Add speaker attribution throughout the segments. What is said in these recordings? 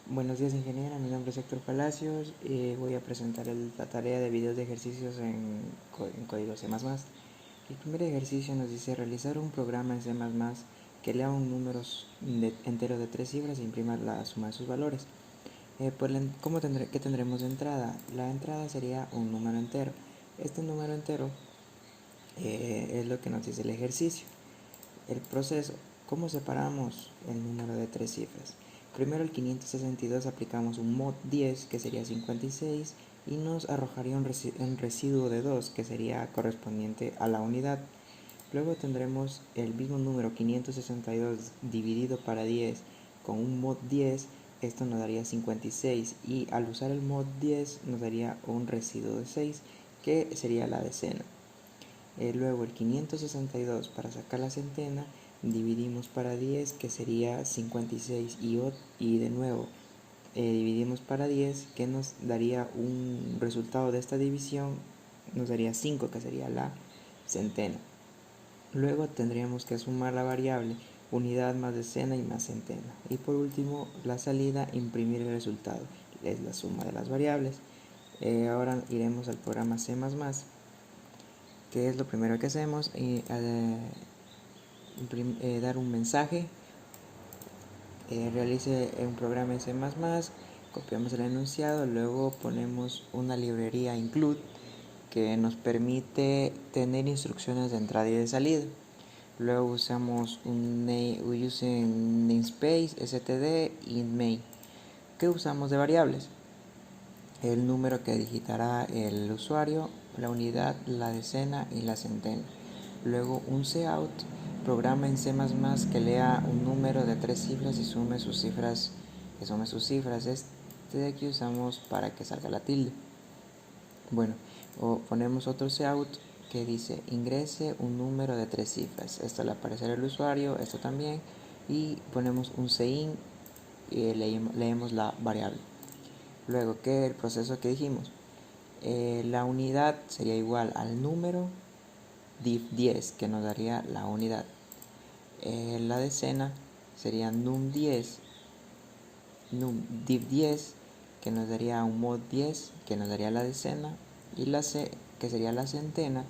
Speaker 1: Buenos días, ingeniera. Mi nombre es Héctor Palacios y voy a presentar la tarea de videos de ejercicios en código C++. El primer ejercicio nos dice realizar un programa en C++ que lea un número entero de 3 cifras e imprima la suma de sus valores. ¿Qué tendremos de entrada? La entrada sería un número entero. Este número entero es lo que nos dice el ejercicio. El proceso. ¿Cómo separamos el número de 3 cifras? Primero el 562 aplicamos un mod 10 que sería 56 y nos arrojaría un residuo de 2 que sería correspondiente a la unidad. Luego tendremos el mismo número 562 dividido para 10 con un mod 10, esto nos daría 56 y al usar el mod 10 nos daría un residuo de 6 que sería la decena. Luego el 562 para sacar la centena dividimos para 10 que sería 56 y de nuevo dividimos para 10 que nos daría un resultado de esta división, nos daría 5 que sería la centena. Luego tendríamos que sumar la variable unidad más decena y más centena. Y por último la salida, imprimir el resultado, es la suma de las variables. Ahora iremos al programa C++, que es lo primero que hacemos, dar un mensaje, realice un programa en C++, copiamos el enunciado, luego ponemos una librería include que nos permite tener instrucciones de entrada y de salida. Luego usamos namespace, std y main. ¿Qué usamos de variables? El número que digitará el usuario, la unidad, la decena y la centena. Luego un cout, programa en C++ que lea un número de 3 cifras y sume sus cifras. Este de aquí usamos para que salga la tilde. Bueno, o ponemos otro cout que dice ingrese un número de 3 cifras. Esto le aparecerá al usuario, esto también. Y ponemos un cin y leemos la variable. Luego, ¿qué es el proceso que dijimos? La unidad sería igual al número div 10 que nos daría la unidad. La decena sería num 10 div 10 que nos daría un mod 10 que nos daría la decena, y la c que sería la centena.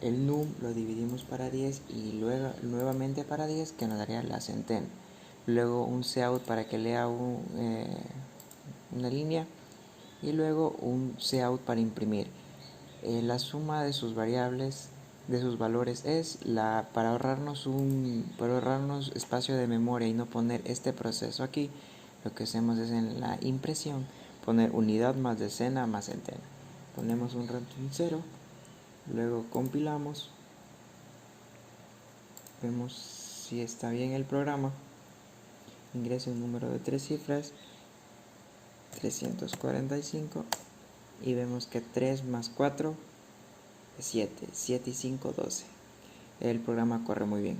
Speaker 1: El num lo dividimos para 10 y luego nuevamente para 10 que nos daría la centena. Luego un cout para que lea una línea y luego un cout para imprimir. La suma de sus variables, de sus valores es para ahorrarnos espacio de memoria y no poner este proceso aquí. Lo que hacemos es en la impresión poner unidad más decena más centena. Ponemos un ranking 0, luego compilamos, vemos si está bien el programa, ingreso un número de 3 cifras, 345, y vemos que 3 más 4 es 7, 7 y 5, 12. El programa corre muy bien.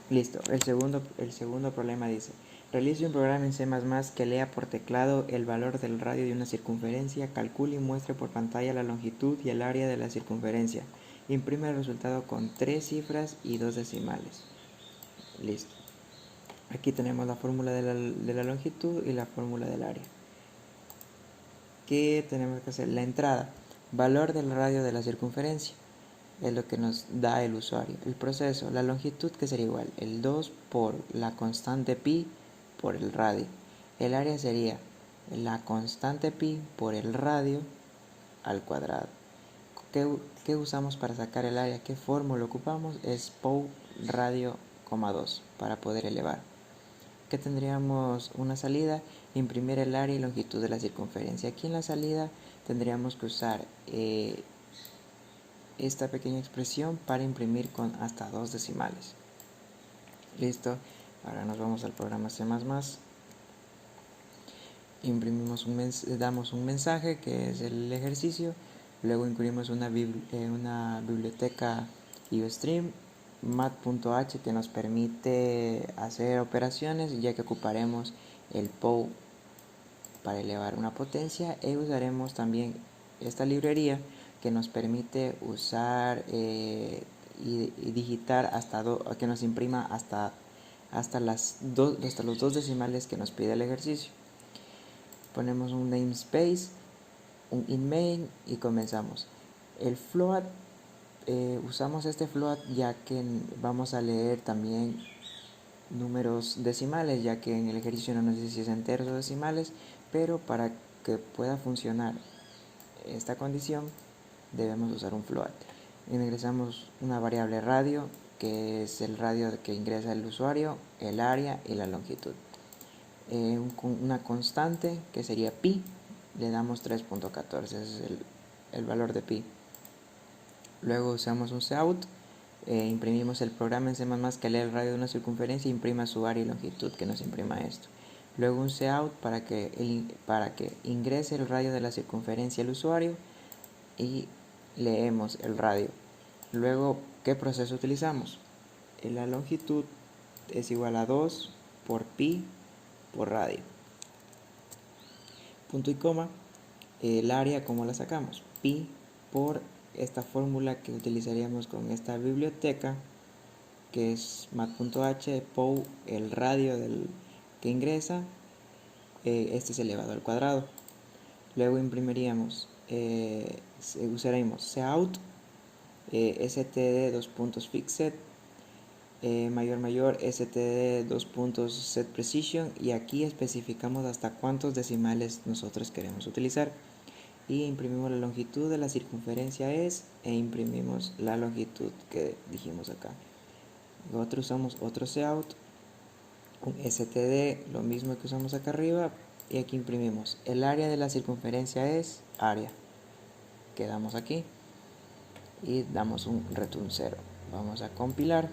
Speaker 1: Listo, el segundo problema dice, realice un programa en C++ que lea por teclado el valor del radio de una circunferencia, calcule y muestre por pantalla la longitud y el área de la circunferencia. Imprime el resultado con 3 cifras y 2 decimales. Listo. Aquí tenemos la fórmula de la longitud y la fórmula del área. ¿Qué tenemos que hacer? La entrada, valor del radio de la circunferencia, es lo que nos da el usuario. El proceso, la longitud que sería igual, el 2 por la constante pi por el radio. El área sería la constante pi por el radio al cuadrado. ¿Qué usamos para sacar el área? ¿Qué fórmula ocupamos? Es pou radio, 2 para poder elevar. ¿Qué tendríamos? Una salida, imprimir el área y longitud de la circunferencia. Aquí en la salida tendríamos que usar esta pequeña expresión para imprimir con hasta 2 decimales. Listo, ahora nos vamos al programa C++. Damos un mensaje que es el ejercicio, luego incluimos una biblioteca iostream mat.h que nos permite hacer operaciones, ya que ocuparemos el POW para elevar una potencia, y usaremos también esta librería que nos permite usar y digitar que nos imprima hasta los 2 decimales que nos pide el ejercicio. ponemos un namespace, un inMain y comenzamos. El float, usamos este float ya que vamos a leer también números decimales, ya que en el ejercicio no nos dice si es enteros o decimales, pero para que pueda funcionar esta condición debemos usar un float. Ingresamos una variable radio, que es el radio que ingresa el usuario, el área y la longitud. Una constante que sería pi, le damos 3.14, ese es el valor de pi. Luego usamos un cout, imprimimos el programa en C++ que lee el radio de una circunferencia e imprima su área y longitud, que nos imprima esto. Luego un cout para que ingrese el radio de la circunferencia al usuario y leemos el radio. Luego, ¿qué proceso utilizamos? La longitud es igual a 2 por pi por radio. Punto y coma. El área, ¿cómo la sacamos? Pi por esta fórmula que utilizaríamos con esta biblioteca, que es mat.h, pou, el radio que ingresa, este es elevado al cuadrado. Luego imprimiríamos, usaremos cout, std fixed, mayor std setPrecision, y aquí especificamos hasta cuántos decimales nosotros queremos utilizar. Y imprimimos la longitud de la circunferencia e imprimimos la longitud que dijimos acá. Nosotros usamos otro cout, un std, lo mismo que usamos acá arriba, y aquí imprimimos el área de la circunferencia es área. Quedamos aquí y damos un return 0. Vamos a compilar.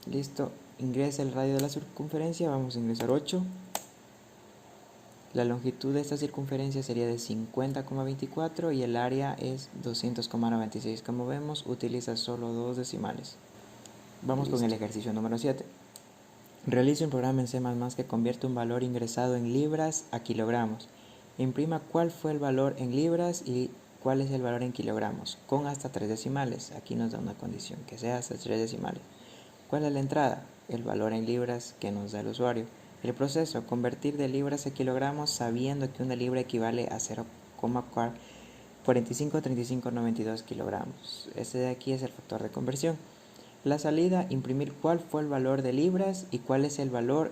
Speaker 1: Listo, ingresa el radio de la circunferencia, vamos a ingresar 8. La longitud de esta circunferencia sería de 50,24 y el área es 200,96. Como vemos, utiliza solo 2 decimales. Vamos con el ejercicio número 7. Realice un programa en C++ que convierte un valor ingresado en libras a kilogramos. Imprima cuál fue el valor en libras y cuál es el valor en kilogramos, con hasta 3 decimales. Aquí nos da una condición, que sea hasta 3 decimales. ¿Cuál es la entrada? El valor en libras que nos da el usuario. El proceso, convertir de libras a kilogramos sabiendo que una libra equivale a 0,453592 kilogramos. Este de aquí es el factor de conversión. La salida, imprimir cuál fue el valor de libras y cuál es el valor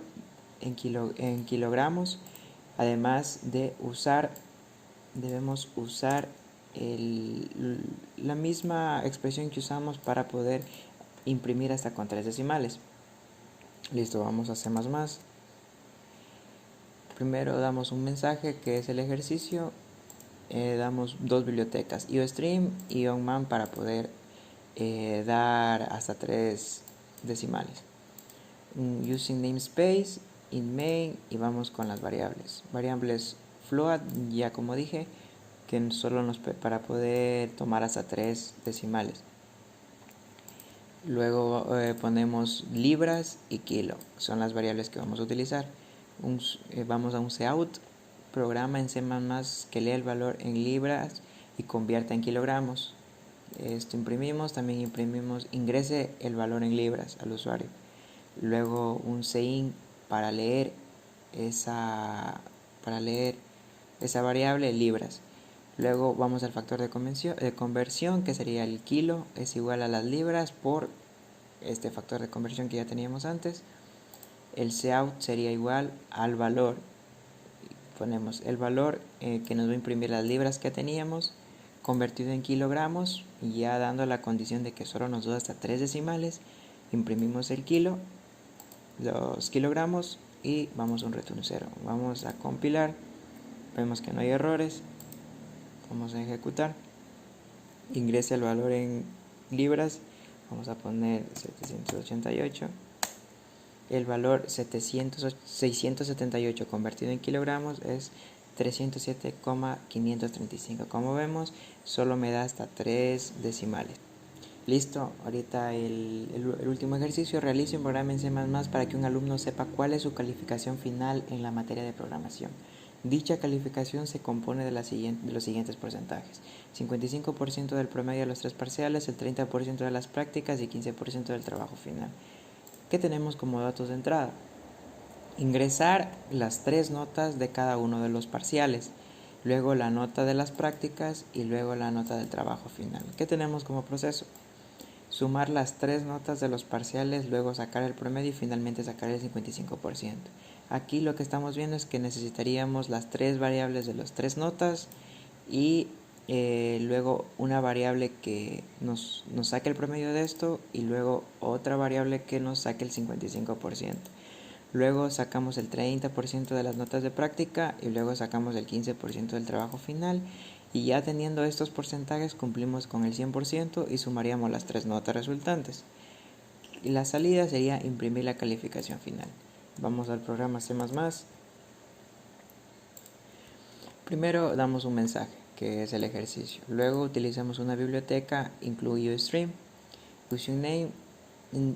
Speaker 1: en kilogramos. Además de debemos usar la misma expresión que usamos para poder imprimir hasta con 3 decimales. Listo, vamos a C++. Primero damos un mensaje que es el ejercicio. Damos 2 bibliotecas, IOStream y OnMan, para poder dar hasta 3 decimales. Using namespace, inMain, y vamos con las variables. Variables float, ya como dije, que solo para poder tomar hasta 3 decimales. Luego ponemos libras y kilo, son las variables que vamos a utilizar. Vamos a un cout, programa en C++ que lee el valor en libras y convierta en kilogramos. Esto imprimimos, también imprimimos, ingrese el valor en libras al usuario. Luego un cin para leer esa variable libras. Luego vamos al factor de conversión, que sería el kilo es igual a las libras por este factor de conversión que ya teníamos antes. El cout sería igual al valor. Ponemos el valor que nos va a imprimir las libras que teníamos convertido en kilogramos, y ya dando la condición de que solo nos da hasta 3 decimales, imprimimos el kilo, los kilogramos, y vamos a un return 0. Vamos a compilar, vemos que no hay errores. Vamos a ejecutar, ingresa el valor en libras, vamos a poner 788, el valor 678 convertido en kilogramos es 307,535. Como vemos, solo me da hasta 3 decimales. Listo, ahorita el último ejercicio: realice un programa en C++ para que un alumno sepa cuál es su calificación final en la materia de programación. Dicha calificación se compone de los siguientes porcentajes: 55% del promedio de los 3 parciales, el 30% de las prácticas y 15% del trabajo final. ¿Qué tenemos como datos de entrada? Ingresar las 3 notas de cada uno de los parciales, luego la nota de las prácticas y luego la nota del trabajo final. ¿Qué tenemos como proceso? Sumar las 3 notas de los parciales, luego sacar el promedio y finalmente sacar el 55%. Aquí lo que estamos viendo es que necesitaríamos las 3 variables de las 3 notas y luego una variable que nos saque el promedio de esto y luego otra variable que nos saque el 55%. Luego sacamos el 30% de las notas de práctica y luego sacamos el 15% del trabajo final, y ya teniendo estos porcentajes cumplimos con el 100% y sumaríamos las 3 notas resultantes. Y la salida sería imprimir la calificación final. Vamos al programa C++. Primero damos un mensaje, que es el ejercicio. Luego utilizamos una biblioteca, incluye UStream, using name,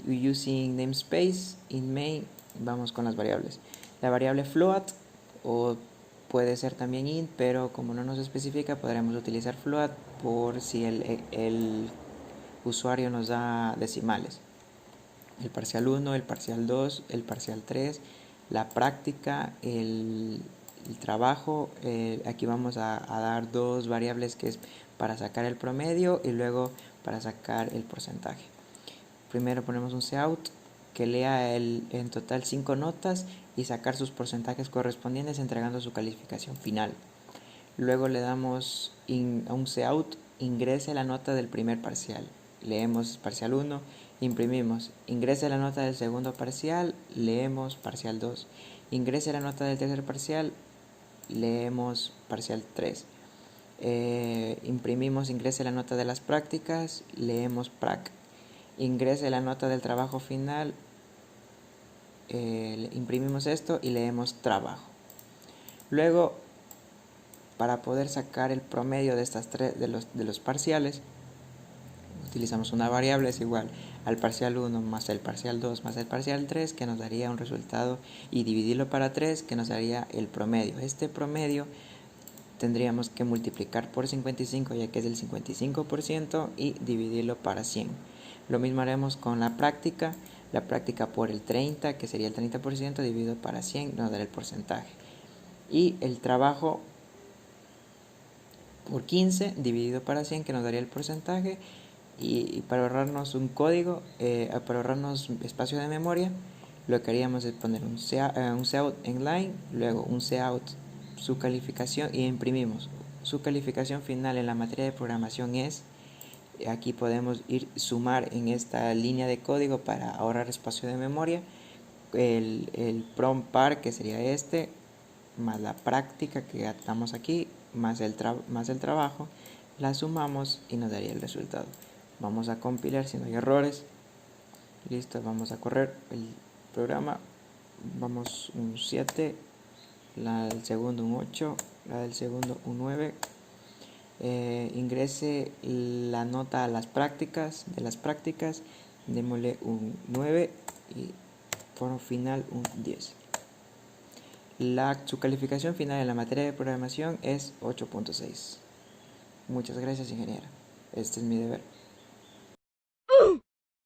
Speaker 1: using namespace, in main. Vamos con las variables. La variable float, o puede ser también int, pero como no nos especifica, podremos utilizar float por si el usuario nos da decimales. El parcial 1, el parcial 2, el parcial 3, la práctica, el trabajo. Aquí vamos a dar 2 variables, que es para sacar el promedio y luego para sacar el porcentaje. Primero ponemos un cout que lea en total 5 notas y sacar sus porcentajes correspondientes entregando su calificación final. Luego le damos a un cout ingrese la nota del primer parcial. Leemos parcial 1, imprimimos. Ingrese la nota del segundo parcial, leemos parcial 2. Ingrese la nota del tercer parcial, leemos parcial 3. Imprimimos, ingrese la nota de las prácticas, leemos prac. Ingrese la nota del trabajo final, imprimimos esto y leemos trabajo. Luego, para poder sacar el promedio de estas tres de los parciales, utilizamos una variable, es igual al parcial 1 más el parcial 2 más el parcial 3, que nos daría un resultado, y dividirlo para 3, que nos daría el promedio. Este promedio tendríamos que multiplicar por 55, ya que es del 55%, y dividirlo para 100. Lo mismo haremos con la práctica por el 30, que sería el 30%, dividido para 100, nos dará el porcentaje. Y el trabajo por 15, dividido para 100, que nos daría el porcentaje. Y para ahorrarnos un código, para ahorrarnos espacio de memoria, lo que haríamos es poner un cout en line, luego un cout su calificación, y imprimimos. Su calificación final en la materia de programación es, aquí podemos sumar en esta línea de código para ahorrar espacio de memoria, el prom par, que sería este, más la práctica que atamos aquí, más el trabajo, la sumamos y nos daría el resultado. Vamos a compilar si no hay errores. Listo, vamos a correr el programa. Vamos un 7, la del segundo un 8, la del segundo un 9. Ingrese la nota a las prácticas, démosle un 9 y por final un 10. Su calificación final en la materia de programación es 8.6. Muchas gracias, ingeniera. Este es mi deber.